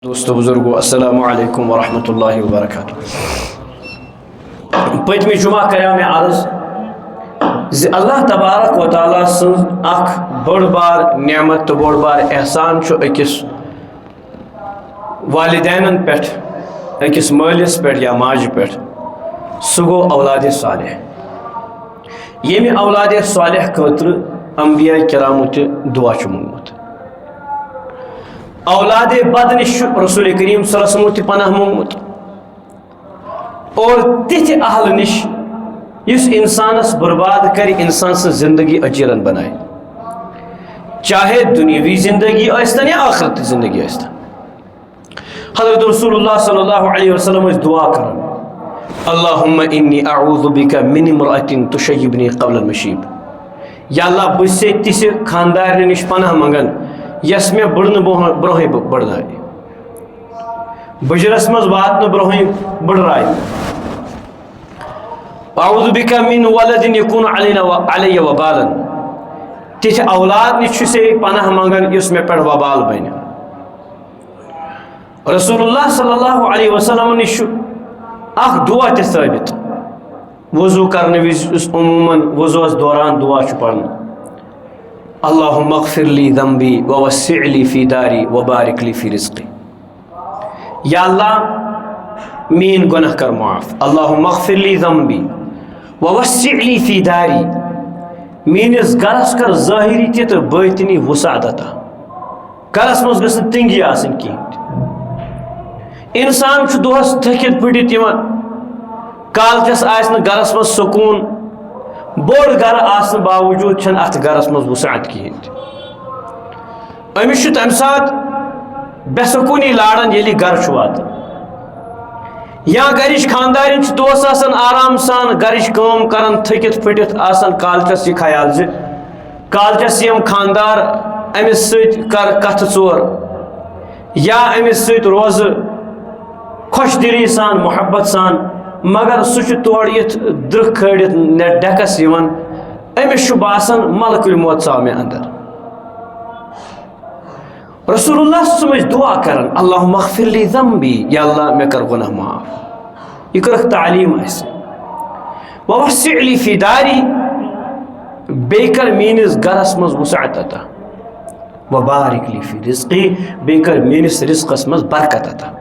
دوستو بزرگو السلام علیکم ورحمۃ اللہ وبرکاتہ. پتمی جمعہ کریا میں عرض اللہ تبارک و تعالیٰ سن اخ بڑ بار نعمت تو بڑ بار احسان چھو اکس والدینن پیٹھ اکس مالس پیٹھ یا ماج پیٹھ سہ گو اولاد صالح. یمی اولاد صالح خاطر انبیاء کرامو تہ دعا چھ مونگمت. اولاد بد نش رسول کریم صلی اللہ علیہ وسلم تہ پناہ مونگمت اور تتھ اہل نش اس انسانس برباد کر انسان سے زندگی اجیرن بنائے، چاہے دنیاوی زندگی آستن یا آخرت زندگی آستن. حضرت رسول اللہ صلی اللہ علیہ وسلم اس دعا کرن اللہم انی اعوذ بک من امرأۃ تشیبنی قبل المشیب. یا اللہ بس سے تس خاندار نش پناہ منگن یس میں بڑھن برہی بڑھائے، بجرس مز واتن برہی بڑھائے. اعوذ بک من ولد یکون علی وبالا. تتھ اولاد نش سے پناہ منگن اس میں پہ وبال بن. رسول اللہ صلی اللہ علیہ وسلم نش اخ دعا تہ ثابت وضو کرنے وز عموماً وضوس دوران دعا چھ پڑھن اللہم اغفر لی ذنبی ووسع لی فی داری وبارک لی فی رزقی. یا اللہ مین گناہ کر معاف. اللہم اغفر لی ذنبی ووسع لی فی داری. مینس گرس کر ظاہری تہ تو باطنی وسعت عطا. گرس مز گژھ نہ تنگی آسن کہین. انسان چھ دہس تھکت پھٹت یوان کالچس آس نہ گرس مز سکون، بوڑ گر آسن باوجود چھن ات گرس مز وسعت کہین. امس تمہ سات بے سکونی لاران یلی گر چھ واتان. یا گرچ خاندارن دوس آسان آرام سان گرچ کام کران تھکت پھٹت آسان کالچس یہ خیال زِ کالچس یم خاندار امس ست کر کتھ ژور یا امس ست روز خوش دلی سان محبت سان، مگر سہ تور یت درخ کھڑت ڈیکس یوان امس باسان ملک الموت ژاو مے اندر. رسول اللہ صلی اللہ علیہ وسلم دعا کرن اللہم اغفر لی ذنبی. یا اللہ مے کر گناہ معاف. یہ کرک تعلیم اس ووسع لی فی داری. بیٚیہِ کر میٲنِس گرس مز وسعت عطا. وبارک لی فی رزقی. بیٚیہِ کر میٲنِس رزقس مز برکت عطا.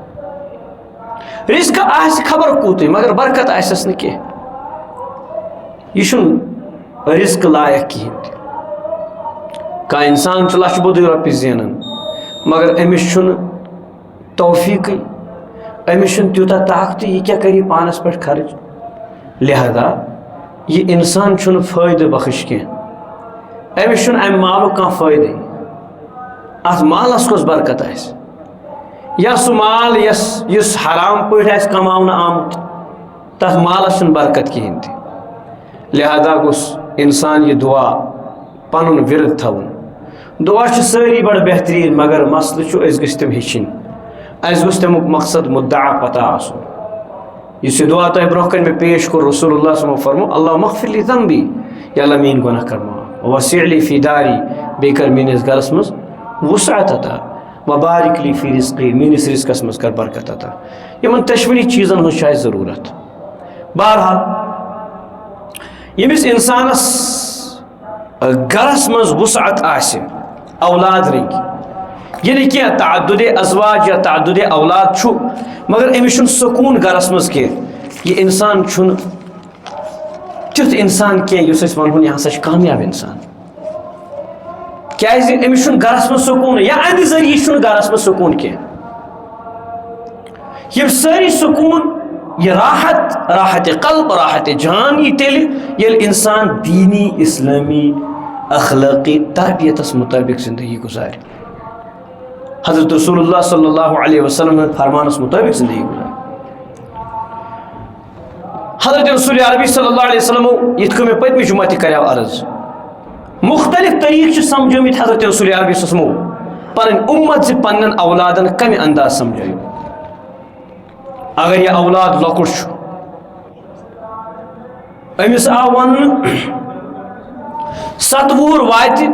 رزق آس خبر کوت مگر برکت آسس نہ کی. یہ چھُنہٕ رزق لائق کہین. کانٛہہ انسان چھ لچھ بوٚدُے رۄپیہِ زینان مگر امس چھُنہٕ توفیقٕے، امس چھُنہٕ تیوٗتاہ طاقتٕے یہ کیٛاہ کری پانس پٮ۪ٹھ خرچ. لہذا یہ انسان چھُنہٕ فٲیدٕ بخش کینٛہہ. امس چھُنہٕ امہِ مالُک کانٛہہ فٲیدٕے. اتھ مالس کۄس برکت آسہِ. یا سہ مال یس حرام پٲٹھۍ آسہِ کماونہٕ آمُت تتھ مالس چھنہٕ برکت کہین تہِ. لہذا گوٚژھ انسان یہ دعا پنُن ورد تھاوُن. دعا چھِ سٲری بڑٕ بہتریٖن مگر مسلہٕ چھُ أسۍ گٔژھۍ تِم ہیٚچھِنۍ. اَسہِ گوٚژھ تمیُک مقصد مدعا پتہ آسُن. یُس یہ دعا تۄہہِ برونٛہہ کَنہِ مےٚ پیش کوٚر رسول اللہ صلی اللہ علیہ وسلم فرمو اللہم اغفر لی ذنبی. یا اللہ میٲنۍ گۄناہ کر معاف. ووسع لی فی داری. بیٚیہِ کر میٲنِس گرس منٛز وسعت عطا. وبارک لی فی رزقی. میٲنِس رزقس منٛز کر برکت عطا. یمن دۄشوٕنی چیٖزن ہٕنٛز چھِ اَسہِ ضروٗرت. بہرحال ییٚمِس انسانس گرس منٛز وسعت آسہِ اولاد رٔنگۍ، یہ نہٕ کینٛہہ تعدد ازواج یا تعدد اولاد چھُ مگر أمِس چھُنہٕ سکوٗن گرس منٛز کینٛہہ. یہ انسان چھُنہٕ تیُتھ انسان کینٛہہ یُس أسۍ ونہون یہِ ہسا چھُ کامیاب انسان. کیازِ أمِس چھُنہٕ گرس منٛز سکوٗن یا اَمہِ ذٔریعہٕ چھُنہٕ گرس منٛز سکوٗن کینٛہہ. یِم سٲری سکوٗن یہ راحت قلب راحت جان یی تیٚلہِ ییٚلہِ انسان دیٖنی اسلٲمی اخلاقی تربیتس مطابق زندگی گزارِ. حضرت رسول اللہ صلی اللہ علیہ وسلم فرمانس مطابق زندگی گزارِ. حضرت رسول عربی صلی اللہ علیہ وسلم یِتھ کٔنۍ مےٚ پٔتمہِ جمعہ تہِ کریو عرض مختلف طریقہٕ چھِ سمجھٲمٕتۍ حضرت رسول عربی صلی اللہ علیہ وسلم پنٕنۍ اُمت زِ پننٮ۪ن اولادن کمہِ انداز سمجھٲیِو. اگر یہ اولاد لۄکُٹ چھُ أمِس آو وننہٕ 7 وُہُر واتہِ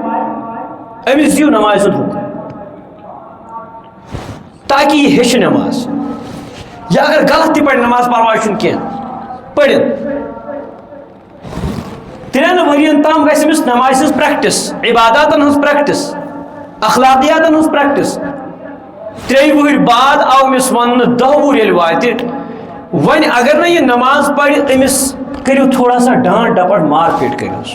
أمِس دِیِو نمازِ ہُنٛد حُکم. تاکہ یہ ہیچ نماز یا اگر غلط تہ پڑھ نماز پرواہ چھُنہٕ کینٛہہ پٔرِن 3 ؤرین تام گژھِ أمِس نمازِ ہٕنٛز پریکٹس عباداتن ہٕنٛز پریکٹس اخلاقیاتن ہٕنٛز پریکٹس 3 وُہٕرۍ بعد آو أمِس وننہٕ 10 وُہُر ییٚلہِ واتہِ وۄنۍ اگر نہٕ یہِ نماز پرِ أمِس کٔرِو تھوڑا سا ڈانٹ ڈپٹ مار پیٹ کٔرِوس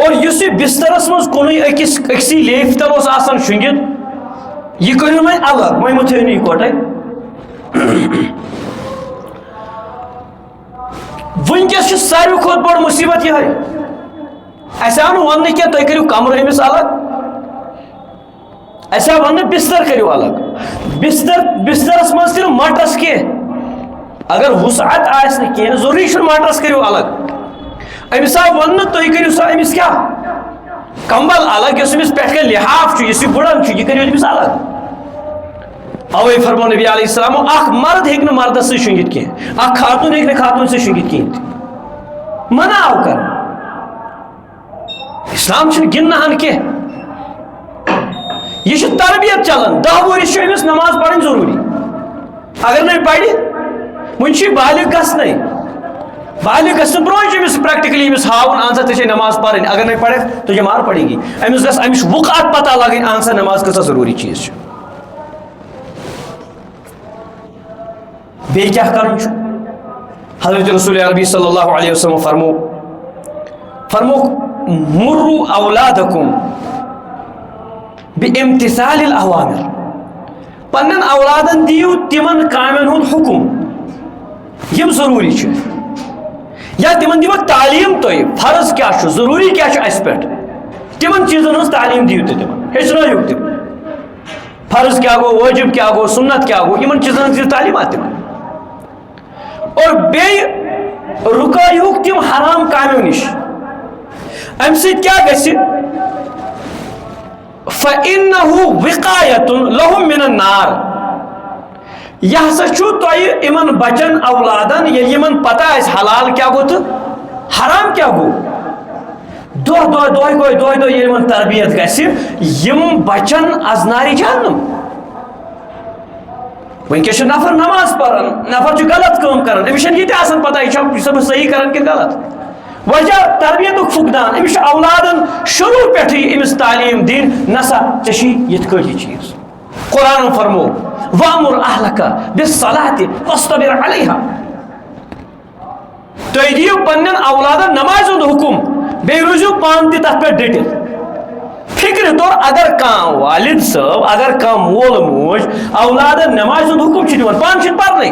اور یُس یہِ بسترس منٛز کُنُے أکسٕے لیفہِ تل اوس آسان شۄنگِتھ یہِ کٔرِو وۄنۍ الگ وۄنۍ مہ تھٲیِو یِکوٹے وٕنکیٚس چھِ ساروی کھۄتہٕ بٔڑ مُصیبت یِہے اَسہِ آو نہٕ وَننہٕ کینٛہہ تُہۍ کٔرِو کمرٕ أمِس الگ اَسہِ آو وَننہٕ بستر کٔرِو الگ بسترس منٛز تہِ نہٕ مٹرس کینٛہہ اگر وُسعت آسہِ نہٕ کینٛہہ ضروٗری چھُنہٕ مٹرس کٔرِو الگ أمِس آو وَننہٕ تُہۍ کٔرِو سا أمِس کیٛاہ کمبل الگ یُس أمِس پٮ۪ٹھ کَنۍ لحاف چھُ یُس یہِ بٕڑن چھُ یہِ کٔرِو أمِس الگ اوے فرمو نبی علیہ السلام اکھ مرد ہیٚکہِ نہٕ مردس سۭتۍ شۄنگِتھ کینٛہہ اکھ خاتوٗن ہیٚکہِ نہٕ خاتوٗن سۭتۍ شۄنگِتھ کِہیٖنۍ تہِ منع آو کرنہٕ اسلام چھُنہٕ گِنٛدنہٕ ہن کینٛہہ یہ چھُ تربیت چلان 10 وُہرِس چھُ أمِس نماز پرٕنۍ ضروٗری اگر نہٕ پرِ وۄنۍ چھُ یہِ بالغ گژھنٕے بالغ گژھنہٕ برونٛہہ چھُ أمِس پریکٹِکلی أمِس ہاوُن اہن سا ژےٚ چھے نماز پرٕنۍ اگر نہٕ پرکھ تُجھے مار پڑے گی أمِس گژھِ اَمِچ وُقعت پتہ لگٕنۍ اہن سا نماز کۭژاہ ضروٗری چیٖز چھُ بیٚیہِ کیٛاہ کرُن چھُ حضرت رسول عربی صلی اللہ علیہ وسلم فرموک مرو اولادکم بامتثال الاوامر پنن اولادن دیو تمن کامن ہُنٛد حکم یم ضروٗری چھِ یا تمن دیو تعلیٖم تُہۍ فرض کیٛاہ چھُ ضروٗری کیٛاہ چھُ اَسہِ پٮ۪ٹھ تمن چیٖزن ہٕنٛز تعلیٖم دیو تُہۍ تمن ہیٚچھنٲیِو تِم فرض کیٛاہ گوٚو وٲجب کیٛاہ گوٚو سُنت کیٛاہ گوٚو یمن چیٖزن ہٕنٛز دیو تعلیٖمات تمن اور بیٚیہِ رُکٲیہوکھ تِم حرام کامیو نِش امہِ سۭتۍ کیٛاہ گژھِ فَإِنَّهُ وِقایَةٌ لَهُم مِنَ النار یہِ ہسا چھُ تۄہہِ یِمن بچن اولادن ییٚلہِ یِمن پتہ آسہِ حلال کیٛاہ گوٚو تہٕ حرام کیٛاہ گوٚو دۄہ ییٚلہِ یِمن تربیت گژھِ یِم بچن اَزنارِ جہنم وٕنکیٚس چھُ نفر نماز پران نفر چھُ غلط کٲم کران أمِس چھنہٕ یہِ تہِ آسان پتہ یہِ چھا بہٕ صحیح کران کِنہٕ غلط وجہ تربیتُک فقدان أمِس چھُ اولادن شروٗع پٮ۪ٹھٕے أمِس تعلیٖم دِنۍ نسا ژےٚ چھُے یِتھ کٲٹھۍ یہِ چیٖز قرآن فرمو وَأْمُرْ أَهْلَكَ بِالصَّلَاةِ وَاصْطَبِرْ عَلَيْهَا تُہۍ دِیِو پننٮ۪ن اولادن نمازِ ہُنٛد حُکم بیٚیہِ روٗزِو پانہٕ تہِ تتھ پٮ۪ٹھ ڈٔٹِتھ فکرِ طور اگر کانٛہہ والد صٲب اگر کانٛہہ مول موج اولادن نمازِ ہُنٛد حُکم چھُ دِوان پانہٕ چھِنہٕ پرنٕے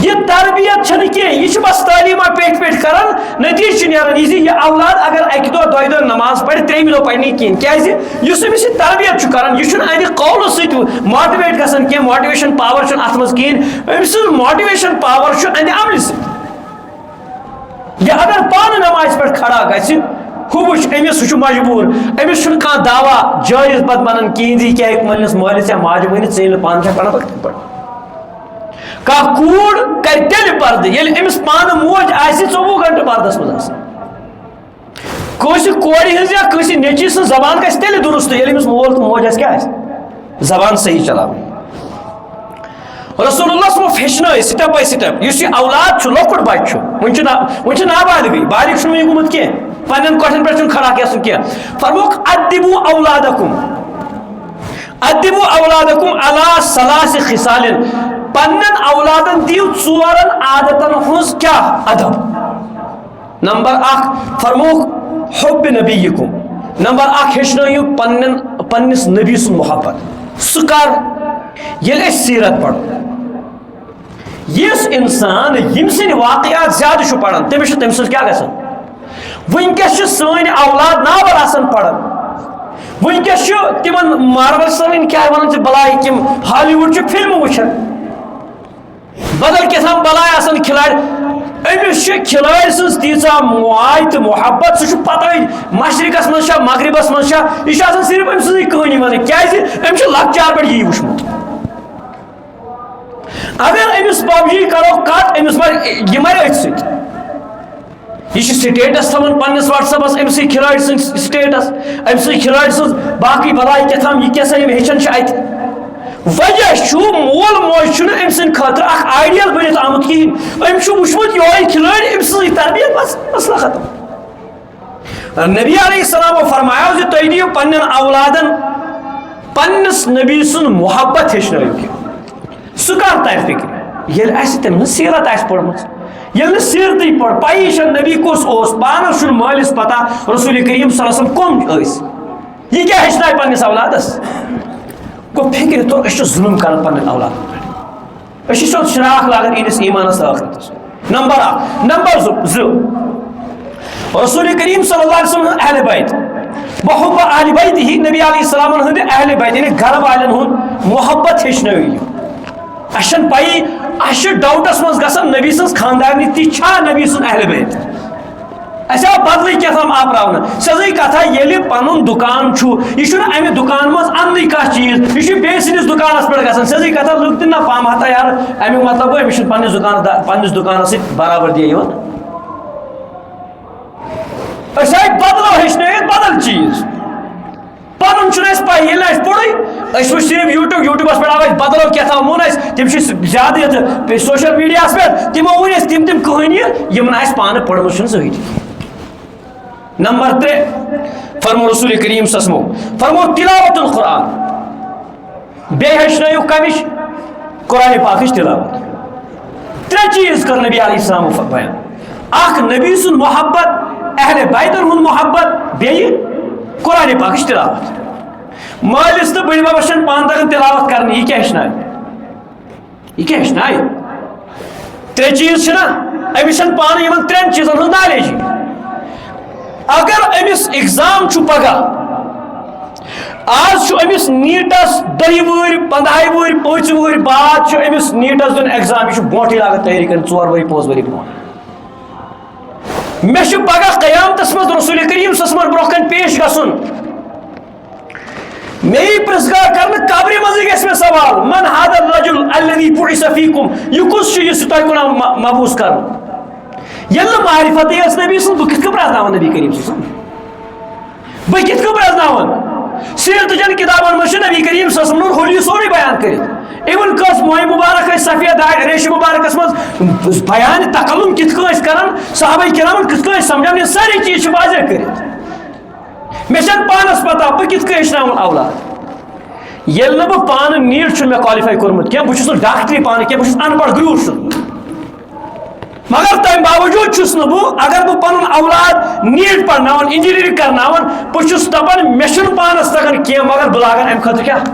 یہ تربیت چھنہٕ کینٛہہ یہِ چھُ بس تعلیٖما پیٚٹھۍ پیٚٹھۍ کران نتیٖجہٕ چھُ نیران یہِ زِ یہِ اولاد اگر 1 دۄہ 2 دۄہ نماز پرِ 3مہِ دۄہ پرِ نہٕ کِہیٖنۍ کیٛازِ یُس أمِس یہِ تربیت چھُ کران یہِ چھُنہٕ اَنہِ قولہٕ سۭتۍ ماٹِویٹ گژھان کینٛہہ ماٹِویشن پاور چھُنہٕ اتھ منٛز کِہیٖنۍ أمۍ سٕنٛز ماٹِویشن پاور چھُ اَنہِ عملہِ سۭتۍ یہِ اگر پانہٕ نمازِ پٮ۪ٹھ کھڑا گژھِ ہُہ وٕچھ أمِس سُہ چھُ مجبوٗر أمِس چھُنہٕ کانٛہہ دعوا جٲیز پتہٕ بنان کِہیٖنۍ زِ یہِ کیٛاہ ہیٚکہِ پننِس مٲلِس یا ماجہِ ؤنِتھ ژٕ ییٚلہِ نہٕ پانہٕ چھکھ پران بہٕ کِتھ پٲٹھۍ کانٛہہ کوٗر کرِ تیٚلہِ پردٕ ییٚلہِ أمِس پانہٕ موج آسہِ 24 گنٹہٕ پردس منٛز آسان کٲنٛسہِ کورِ ہٕنٛز یا کٲنٛسہِ نیٚچی سٕنٛز زبان گژھِ تیٚلہِ درُست ییٚلہِ أمِس مول تہٕ موج آسہِ کیٛاہ آسہِ زبان صحیح چلاوٕنۍ رسول اللہ صٲب ہیٚچھنٲے سٹیپ باے سٹیپ یُس یہِ اولاد چھُ لۄکُٹ بچہِ چھُ وُنہِ چھُ نابالغٕے بالغ چھُنہٕ وُنہِ گوٚمُت کینٛہہ پننٮ۪ن کۄٹھٮ۪ن پٮ۪ٹھ چھُنہٕ کھڑا گژھُن کینٛہہ فرموکھ اَدِّبوٗ اولادکُم علی ثلاث خِصالٍ پننٮ۪ن اولادن دیو 4 عادتن ہٕنٛز کیٛاہ ادب نمبر 1 فرموکھ حُبِّ نبیکُم نمبر 1 ہیٚچھنٲیِو پننِس نبی سُنٛد محبت سُہ کر ییٚلہِ أسۍ سیٖرت پرو یُس انسان ییٚمہِ سٕنٛدۍ واقعات زیادٕ چھُ پران تٔمِس چھُ تٔمۍ سٕنٛز کیٛاہ گژھان وٕنکیٚس چھِ سٲنۍ اولاد ناول آسان پران وٕنکیٚس چھُ تِمن مارول سٲنۍ کیٛاہ وَنان چھِ بلاے تِم ہالی وُڈ چھِ فِلمہٕ وٕچھان بدل کیٛاہ بلاے آسان کھِلاڑِ أمِس چھِ کھِلٲڑۍ سٕنٛز تیٖژاہ ماے تہٕ محبت سُہ چھُ پتہٕ مشرقس منٛز چھا مغربس منٛز چھا یہِ چھُ آسان صرف أمۍ سٕنٛزٕے کہانی ونٕنۍ کیٛازِ أمۍ چھُ لۄکچار پٮ۪ٹھ یی وٕچھمُت اگر أمِس PUBG کرو کٹ أمِس یہِ مرِ أتھۍ سۭتۍ یہ سٹیٹس تھوان پنس واٹس ایپس ام سی کھلاڑی سن سٹیٹس ام سی کھلاڑی سن باقی بلائی کیا تھام یہ کیسا ہیچن ات وجہ مول موج ام سن خاطر اخ آئیڈیل بنت آمت کہین ام وچمت یہ کھلاڑی ام سی تربیت بس مسئلہ ختم. نبی علیہ السلام فرمایا زِ تُہۍ دِیِو پنن اولادن پنس نبی سن محبت ہیچنٲیِو کینٛہہ سُہ کر تر فکر ییٚلہِ اَسہِ تٔمۍ سٕنٛز سیرت آسہِ پٔرمٕژ ییٚلہِ نہٕ سیرتٕے پٔر پَیی چھَنہٕ نبی کُس اوس پانس چھُنہٕ مٲلِس پتہ رسول کریم صلی اللہ علیہ وسلم کم ٲسۍ یہِ کیٛاہ ہیٚچھنایہِ پننِس اولادس گوٚو فکرِ طور أسۍ چھِ ظُلم کران پننٮ۪ن اولادن پٮ۪ٹھ أسۍ چھِ سیوٚد شراکھ لاگان یِہنٛدِس ایٖمانس تہٕ ٲخرتس. نمبر اکھ. نمبر زٕ رسول کریم صلی اللہ علیہ وسلم اہل بیت بحب اہل بیت ہی نبی علیہ السلام ہند اہل بیت یعنی گھر والن ہند محبت ہیچنٲیِو. اَسہِ چھنہٕ پَیی اَسہِ چھُ ڈاوٹس منٛز گژھان نبی سٕنٛز خاندارنی تہِ چھا نبی سُنٛد اہل بیت اَسہِ آو بدلٕے کینٛہہ آپراونہٕ سیٚزٕے کتھا ییٚلہِ پنُن دُکان چھُ یہِ چھُنہٕ امہِ دُکان منٛز اننٕے کانٛہہ چیٖز یہِ چھُ بیٚیہِ سٕنٛدِس دُکانس پٮ۪ٹھ گژھان سیٚزٕے کتھا لُکھ دِن نہ پام ہتا یار امیُک مطلب گوٚو أمِس چھُنہٕ پننِس دُکانس سۭتۍ برابردی یِوان. أسۍ آیہِ بدلو ہیٚچھنٲیِتھ بدل چیٖز پنُن چھُنہٕ اَسہِ پاے ییٚلہِ اَسہِ پوٚرُے أسۍ وٕچھ صرف یوٗٹیوٗبس پٮ۪ٹھ آو اَسہِ بدلو کیٛاہ ووٚن اَسہِ تِم چھِ زیادٕ یتھ سوشل میٖڈیاہس پٮ۪ٹھ تِمو ؤنۍ اَسہِ تِم کٕہٲنی یِم نہٕ اَسہِ پانہٕ پٔرمٕژ چھُنہٕ زٕہٕنۍ. نمبر 3 فرمو رسول کریم صلی اللہ علیہ وسلم فرمو تلاوت القرآن بیٚیہِ ہیٚچھنٲیِو کمِچ قرآن پاکٕچ تلاوت. 3 چیٖز کٔر نبی علیہ السلام بیان اکھ نبی سُنٛد محبت اہل بیتن ہُنٛد محبت بیٚیہِ قرآن پاکٕچ تلاوت. مٲلِس تہٕ بٔڑِ ببس چھنہٕ پانہٕ تگان تلاوت کرنہِ یہِ کیٛاہ ہیٚچھنایہِ 3 چیٖز چھِنہ أمِس چھنہٕ پانہٕ یِمن 3 چیٖزن ہٕنٛز نالیجی. اگر أمِس ایگزام چھُ پگاہ آز چھُ أمِس نیٖٹس 10 وٕہٕرۍ 15 وٕہٕرۍ 5 وٕہٕرۍ بعد چھُ أمِس نیٖٹس دیُن ایگزام یہِ چھُ برونٛٹھٕے لاگان تیٲری کرٕنۍ 4 ؤری 5 ؤری برونٛٹھ. مےٚ چھُ پگاہ قیامتس منٛز رسول کریم صلی اللہ علیہ وسلم برونٛہہ کنہِ پیش گژھُن مےٚ یی پرٛژھگار کرنہٕ قبرِ منٛزٕے گژھِ مےٚ سوال من ہذا الرجل الذی بعث فیکم یہِ کُس چھُ یُس تۄہہِ کُن آو مبعوث کرنہٕ ییٚلہِ نہٕ معرفتٕے ٲس نبی سٕنٛز بہٕ کِتھ کٔنۍ پرٛزناوان نبی کریم صلی اللہ علیہ وسلم بہٕ کِتھ کٔنۍ پرٛزناوان سیرتٕچن کِتابن منٛز چھُ نبی کریم صلی اللہ علیہ وسلم حُلیہِ سورُے بیان کٔرِتھ اِوٕن کٲنٛسہِ مویہِ مُبارک ٲسۍ سفید دارِ ریشہِ مُبارکس منٛز بیانہِ تکلُم کِتھ کٔنۍ ٲسۍ کران صحابہ کرامن کِتھ کٔنۍ ٲسۍ سمجھان یہِ سٲری چیٖز چھِ واضح کٔرِتھ. مےٚ چھنہٕ پانس پتہ بہٕ کِتھ کٔنۍ ہیٚچھناوُن اولاد ییٚلہِ نہٕ بہٕ پانہٕ نیٖٹ چھُنہٕ مےٚ کالِفاے کوٚرمُت کینٛہہ بہٕ چھُس نہٕ ڈاکٹری پانہٕ کینٛہہ بہٕ چھُس ان پڑھ گرٛوٗر چھُس مگر تمہِ باوجوٗد چھُس نہٕ بہٕ اگر بہٕ پنُن اولاد نیٖٹ پرناوان انجینئرنگ کرناوان بہٕ چھُس دپان مےٚ چھُنہٕ پانس تگان کینٛہہ مگر بہٕ لاگان امہِ خٲطرٕ کیٛاہ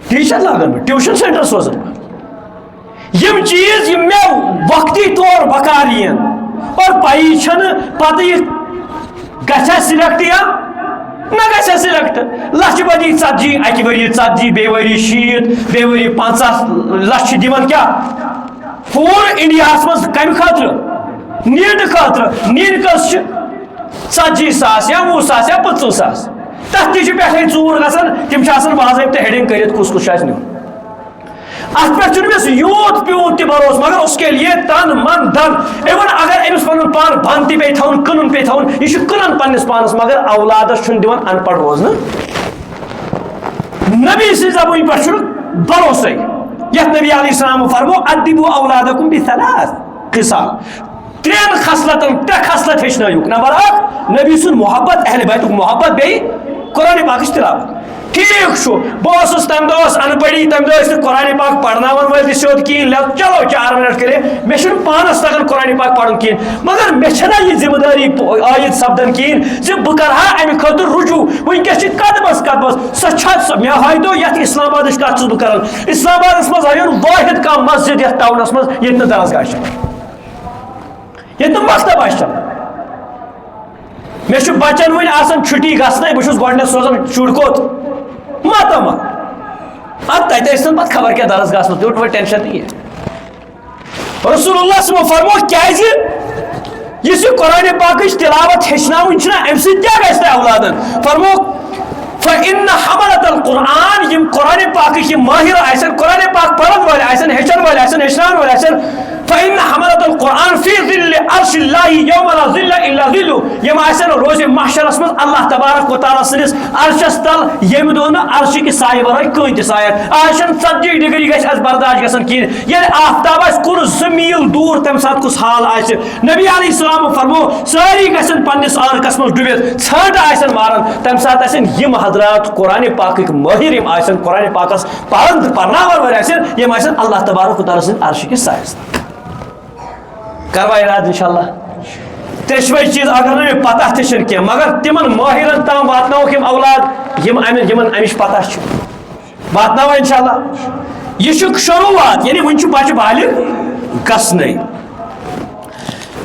ٹیٖچر لاگان بہٕ ٹیوٗشن سینٹر سوزان بہٕ یِم چیٖز یِم مےٚ وقتی طور بکار یِن اور پایی چھنہٕ پتہٕ یہِ گژھیا سِلیکٹ یا نہ گژھیا سِلیکٹ لچھِ بٔدی 40 اکہِ ؤری 40 بیٚیہِ ؤری 60 بیٚیہِ ؤری 50 لچھ چھِ دِوان کیٛاہ پوٗرٕ اِنڈیاہس منٛز کمہِ خٲطرٕ نیٖٹہٕ خٲطرٕ نیٖٹ کٔژ چھِ 40,000 یا 20,000 یا 25,000 تتھ تہِ چھِ پٮ۪ٹھے ژوٗر گژھان تِم چھِ آسان باضٲبطہٕ ہیڈنگ کٔرِتھ کُس کُس چھُ اَسہِ نیُن اتھ پٮ۪ٹھ چھُنہٕ مےٚ یوٗت پیوٗت تہِ بروسہٕ مگر اس کے لیے تن من دھن اِوٕن اگر أمِس پنُن پان بنٛد تہِ پیٚیہِ تھاوُن کٕنُن پیٚیہِ تھاوُن یہِ چھُ کٕنان پننِس پانس مگر اولادس چھُنہٕ دِوان ان پڑھ روزنہٕ نبی سٕنٛزِ زبٲنۍ پٮ۪ٹھ چھُنہٕ بروسے یتھ نبی علیہ السلام فرمو ادبوا اولادکم بثلاث خصال 3 خصلتن 3 خصلت ہیٚچھنٲیِکھ. نمبر 1 نبی سُنٛد محبت اہل بیتُک محبت بیٚیہِ قرآن پاکٕچ تلاوت. ٹھیٖک چھُ بہٕ اوسُس تمہِ دۄہ اوس ان پڑھی تمہِ دۄہ ٲسۍ نہٕ قرآن پاک پرناوان وٲلۍ تہِ سیوٚد کِہیٖنۍ چلو 4 منٹ کٔرے مےٚ چھُنہٕ پانس تگان قرآن پاک پرُن کِہیٖنۍ مگر مےٚ چھنہ یہِ ذمہٕ دٲری عٲید سپدان کِہیٖنۍ زِ بہٕ کرٕ ہا امہِ خٲطرٕ رجوٗع وٕنکیٚس چھِ قدمس قدمس سۄ چھا مےٚ ہٲیتو یتھ اسلام آبادٕچ کتھ چھُس بہٕ کران اسلام آبادس منٛز ہٲیو واحد کانٛہہ مسجد یتھ ٹاونس منٛز ییٚتہِ نہٕ درسگاہ چھِ ییٚتہِ نہٕ مکتب آسہِ چلان مےٚ چھُ بچن وۄنۍ آسان چھُٹی گژھنَے بہٕ چھُس گۄڈنیتھ سوزان شُر کوٚت ماتامال اد تتہِ ٲسۍ نہٕ پتہٕ خبر کیٛاہ درسگاہس منٛز تیوٗت وۄنۍ ٹینشن نہیں رسول اللہ صلی اللہ علیہ وسلم فرمو کیٛازِ یُس یہِ قرآن پاکٕچ تلاوت ہیٚچھناوٕنۍ چھِنہ امہِ سۭتۍ کیٛاہ گژھِ تۄہہِ اولادن فرمو فإن حملة القرآن یِم قرآن پاکٕکۍ یِم مٲہِر آسن قرآن پاک پرن وٲلۍ آسن ہیٚچھن وٲلۍ آسن ہیٚچھناون وٲلۍ آسن فإن حملة القرآن في ظل عرش الله يوم لا ظل إلا ظله يم آسن روز محشر اسمز الله تبارك وتعالى سنس عرشس تل يم دون عرش کی سایہ ورائے کہیں تی سایہ آشن 70 ڈگری گیس از برداشت گسن کی یعنی آفتاب اس کن زمیل دور تم ساتھ کس حال آئیس نبی علیہ السلام فرمو ساری گسن پنس آن قسم ڈوبیت ژھٹ آئیسن مارن تم ساتھ آئیسن یم حضرات قرآن پاک ماہر یم آئیسن قرآن پاکس پابند پرناور ور آئیسن یم آئیسن اللہ تبارک وتعالی سن عرش کی سایہ کروا اراد انشاءاللہ ترشوی چیز اگر نمی پتہ تشن کی مگر تمن ماہرن تام واتناو کم اولاد یمن امش پتہ چھ واتناو انشاءاللہ یہ چھ شروعات یعنی ون چھ بچہ بالغ گسنے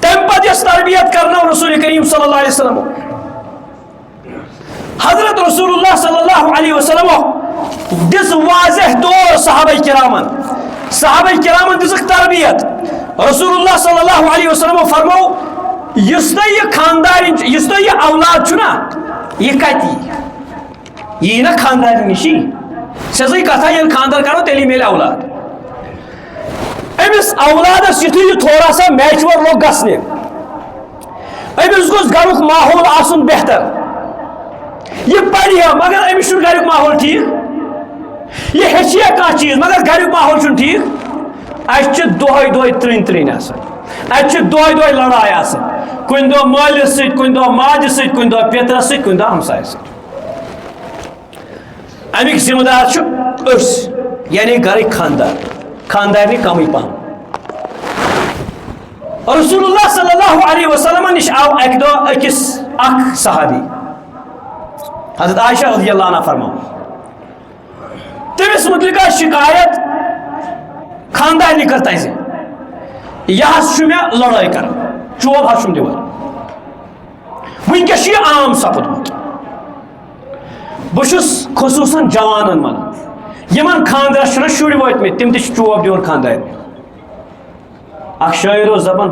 تم پتہ اس تربیت کرنا رسول کریم صلی اللہ علیہ وسلم حضرت رسول اللہ صلی اللہ علیہ وسلم دس واضح طور صحابہ کرامن دسک تربیت رسول اللہ صلی اللہ علیہ وسلم فرمو یس تو یہ خاندار یس تو یہ اولاد چھنا یہ کتی یہ نا خاندار نشی سزی کتھا یہ خاندار کرو تیلی میل اولاد امس اولادس یتھی تھوڑا سا میچور لوگ گسنے امس گوس گھرک ماحول آسن بہتر یہ پڑھیا مگر امس چھن گھرک ماحول ٹھیک یہ ہیچیا کانٛہہ چیز مگر گھرک ماحول چھن ٹھیک اچھے دہے ترین آسان اچھے دہے لڑائی آسان کن دہ مالس ست کن دہ ماجہ ست کن دہ پیترس ست کن دہ ہمسائے ست امیک ذمہ دار اس یعنی گھرک خاندار کمی پہم رسول اللہ صلی اللہ علیہ وسلم نش آو ایک دہ اکس اخ صحابی حضرت عائشہ رضی اللہ عنہ فرماؤ تمس متعلق شکایت خاندار کرتا ہے یہ میں لڑائی کر چوب ہم دان ونکس یہ عام سپدمت بہس خصوصاً جوانن من یمن خاندرس شر وتمت تم تہ چوب دون خاندار اخ شاعر اوس دپان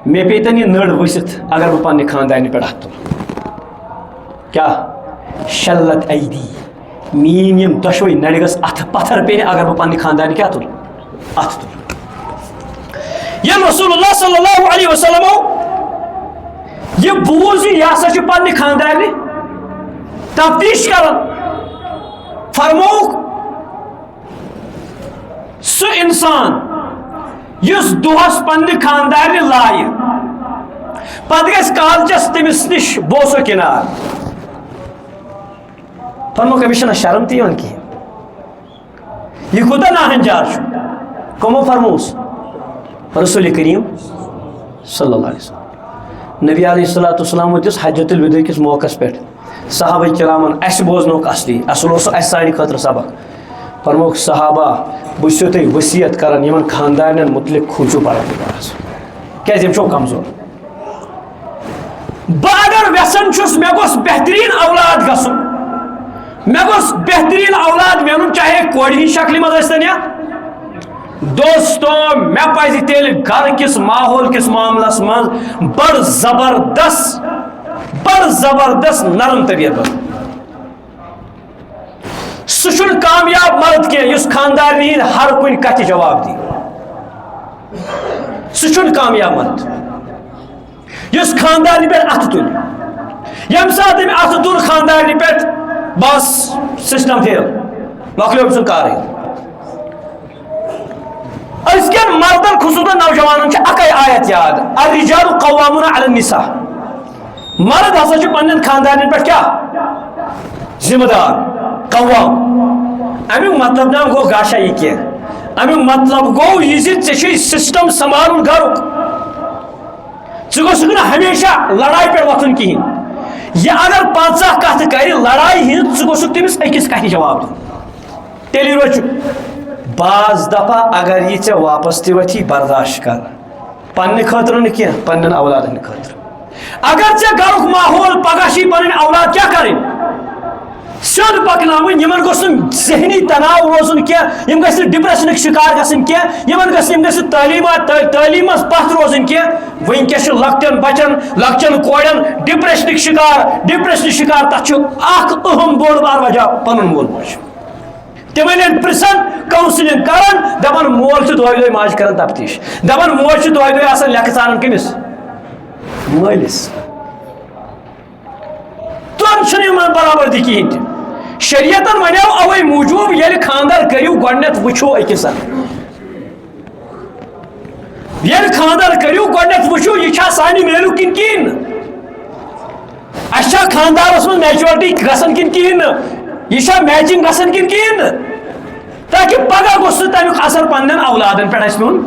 مے پیتن یہ نڑ ؤسِتھ اگر بہ پنہ خاندار پہ اتھ تل کیا شلت ایدی مین یم دشوئی نڑ گس اتھ پتھر پہ اگر بہ پنہ خاندار کیا تل اتھ تل یم رسول اللہ صلی اللہ علیہ وسلم یہ بوز یہ ہسا پنہ خاندار تفتیش کران فرموک سہ انسان یس دہس پنہ خاندار لائہ پتہ گژھِ کالچس تمس نش بوسو کنار فرموک امس چھنہ شرم تہ یوان کہین یہ کوتاہ ناہنجار چھ کمو فرموس رسول کریم صلی اللہ علیہ وسلم نبی علیہ الصلوۃ والسلام دس حجۃ الوداع کس موقع پہ صحابہ کرامن اس بوزنوک اصلی اصل اس سانہ خاطر سبق فرموک صحابہ بہ چھسو تہ وصیت کران یمن خاندارن متعلق کھوچو پروردگارس کیازِ یم چھو کمزور بہ اگر ویسن چھس مے گوس بہترین اولاد گژھن مے گوس بہترین اولاد مینن چاہے کورِ ہٕنٛدِ شکلہِ منٛز ٲسۍتن یا دوستو مے پزِ تیٚلہِ گھر کس ماحول کس معاملس منٛز بڑ زبردست نرم طبیعت بن سہ چھُنہٕ کامیاب مرد کینٛہہ یُس خاندارنہِ ہِنٛدۍ ہر کُنہِ کتھِ جواب دی سہ چھُنہٕ کامیاب مرد یُس خاندارنہِ پٮ۪ٹھ اتھٕ تُلہِ ییٚمہِ ساتہٕ أمۍ اتھٕ تُل خاندارنہِ پٮ۪ٹھ بس سسٹم فیل مۄکلیو أمۍ سُنٛد کارٕے ازکین مردن خصوصاً نوجوانن اکے آیت یاد الرجال قوامون علی النساء مرد ہسا پنن خاندارن پہ کیا ذمہ دار قوام امیک مطلب نا گو گاشا یہ کی امیک مطلب گو یہ سسٹم سنبھالن گھرک ثہ گوس ہمیشہ لڑائی پہ وتھن کہین یہ اگر 50 کت کر لڑائی ہند ثہ گوس تمس اکس کتھ جواب دن تیلی روچ بعض دفعہ اگر یہ ژے واپس تہ وتھی برداشت کر پنہ خاطر نہ کینٛہہ پنن اولادن خاطر اگر ژے گھرک ماحول پگہ چھی پنن اولاد کیا کریں سیود پکناون یمن گوس ذہنی تناؤ روزن کینٛہہ یم گژھِ ڈپریشنک شکار گژھن کینٛہہ یمن گژھِ تعلیمس پتھ روزن کینٛہہ ونکس لکٹن بچن لکچن کورین ڈپریشنک شکار تتھ اہم بوڑ بار وجہ پنن مول موج تمن پرسن کاؤنسلنگ کران دپان مول سے دۄہے دۄہے ماجہِ کران تفتیش دپان موج سے دۄہے دۄہے آسان لیکھٕ ژاران کٔمِس مٲلِس تم چھنہٕ یِمن برابردی کِہیٖنۍ تہِ شریعتن ونیو اوے موجوٗب ییٚلہِ خاندر کٔرِو گۄڈنٮ۪تھ وٕچھو أکِس ییٚلہِ خاندر کٔرِو گۄڈنٮ۪تھ وٕچھو یہِ چھا سانہِ میلُک کِنہٕ کِہیٖنۍ نہٕ اَسہِ چھا خاندارس منٛز میچورٹی گژھان کِنہٕ کِہیٖنۍ نہٕ یہِ چھا میچنگ گژھان کِنہٕ کِہیٖنۍ نہٕ تاکہِ پگہہ گوٚژھ نہٕ تمیُک اثر پننٮ۪ن اولادن پٮ۪ٹھ اَسہِ پیوٚن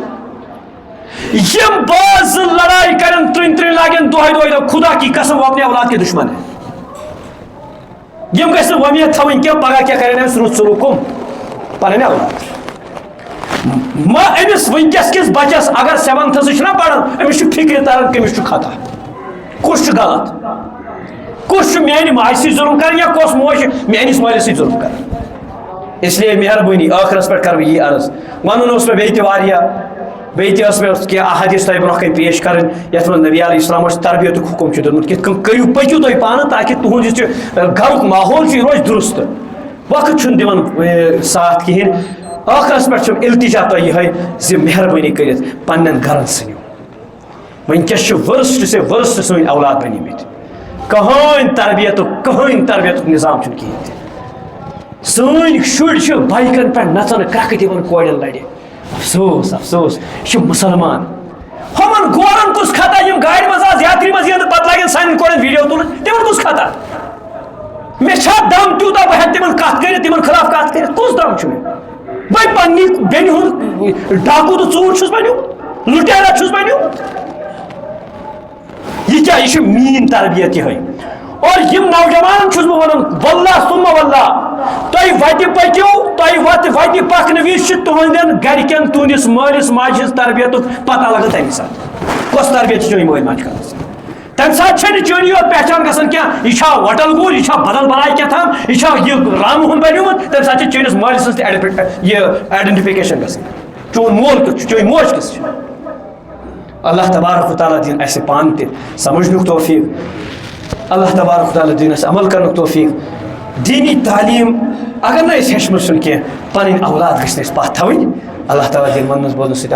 یِم باز لڑائی کرن ترٛنۍ لاگن دۄہے دۄہے خدا کی قسم وہ اپنے اولاد کے دشمن ہیں یم گژھِ نہٕ وۄمید تھاوٕنۍ کینٛہہ پگہہ کیٛاہ کرن أمِس رُت سلوٗک کٕم پنٕنۍ اولاد أمِس وٕنکیٚس کِس بچس اگر سیونتھس چھُنہ پران أمِس چھُ فکرِ تران کٔمِس چھُ خطا کُس چھُ غلط کُس چھُ میانہِ ماجہِ سۭتۍ ظُلم کران یا کۄس موج چھِ میٲنِس مٲلِس سۭتۍ ظُلم کران اس لیے مہربٲنی ٲخرس پٮ۪ٹھ کرٕ بہٕ یی عرض ونُن اوس مےٚ بیٚیہِ تہِ واریاہ بیٚیہِ تہِ ٲس مےٚ کینٛہہ احادیث تۄہہِ برونٛہہ کَنہِ پیش کَرٕنۍ یَتھ منٛز نبی علیہ السلام اوس تربیتُک حُکم چھُ دیُتمُت کِتھ کٔنۍ کٔرِو پٔکِو تُہۍ پانہٕ تاکہِ تُہُنٛد یُس یہِ گرُک ماحول چھُ یہِ روزِ درُست وقت چھُنہٕ دِوان ساتھ کِہیٖنۍ ٲخرس پٮ۪ٹھ چھُم التجا تۄہہِ یِہوٚے زِ مہربٲنی کٔرِتھ پننٮ۪ن گرن ژھٕنِو وٕنکیٚس چھِ ؤرسٹ سے ؤرسٹ سٲنۍ اولاد بنیمٕتۍ کٕہٕنۍ تربیتُک نظام چھُنہٕ کِہیٖنۍ تہِ سٲنۍ شُرۍ چھِ بایکن پٮ۪ٹھ نژان کرٛکھٕ دِوان کورٮ۪ن لڑِ افسوس افسوس یہِ چھِ مُسلمان ہُمن گورن کُس خطا یِم گاڑِ منٛز آز یاتری منٛز یِن پتہٕ لاگن سانٮ۪ن کورٮ۪ن ویڈیو تُلٕنۍ تِمن کُس خطا مےٚ چھا دم تیوٗتاہ بہٕ ہٮ۪کہٕ تِمن کتھ کٔرِتھ تِمن خلاف کتھ کٔرِتھ کُس دم چھُ مےٚ بہٕ پننہِ بیٚنہِ ہُنٛد ڈاکوٗ تہٕ ژوٗر چھُس بنیومُت لُٹیرا چھُس بنیومُت یہِ کیٛاہ یہِ چھِ میٲنۍ تربیت یِہوٚے اور یِم نوجوان چھُس بہٕ ونان واللہ ثم واللہ تُہۍ وتہِ پٔکِو تُہۍ وتہِ پکنہٕ وِزِ چھِ تُہنٛدٮ۪ن گرِکٮ۪ن تُہنٛدِس مٲلِس ماجہِ ہٕنٛز تربیتُک پتہ لگان تمہِ ساتہٕ کۄس تربیت چھِ چٲنۍ مٲلۍ ماجہِ کران تمہِ ساتہٕ چھنہٕ چٲنی یوت پہچان گژھان کینٛہہ یہِ چھا وٹل گوٗر یہِ چھا بدل بلاے کیٛاہتام یہِ چھا یہِ رامہٕ ہُنٛد بنیومُت تمہِ ساتہٕ چھِ چٲنِس مٲلِس سٕنٛز تہِ یہِ آیڈنٹِفِکیشن گژھان چون مول کیُتھ چھُ چٲنۍ موج کِژھ چھِ اللہ تبارک و تعالیٰ دِن اَسہِ پانہٕ تہِ سمجھنُک توفیٖق اللہ تبارک و تعالیٰ دِن اَسہِ عمل کرنُک توفیٖق دیٖنی تعلیٖم اگر نہٕ أسۍ ہیٚچھمٕژ چھُنہٕ کینٛہہ پنٕنۍ اولاد گژھِ نہٕ أسۍ پتھ تھاوٕنۍ اللہ تعالیٰ دِن وننس بولنس سۭتۍ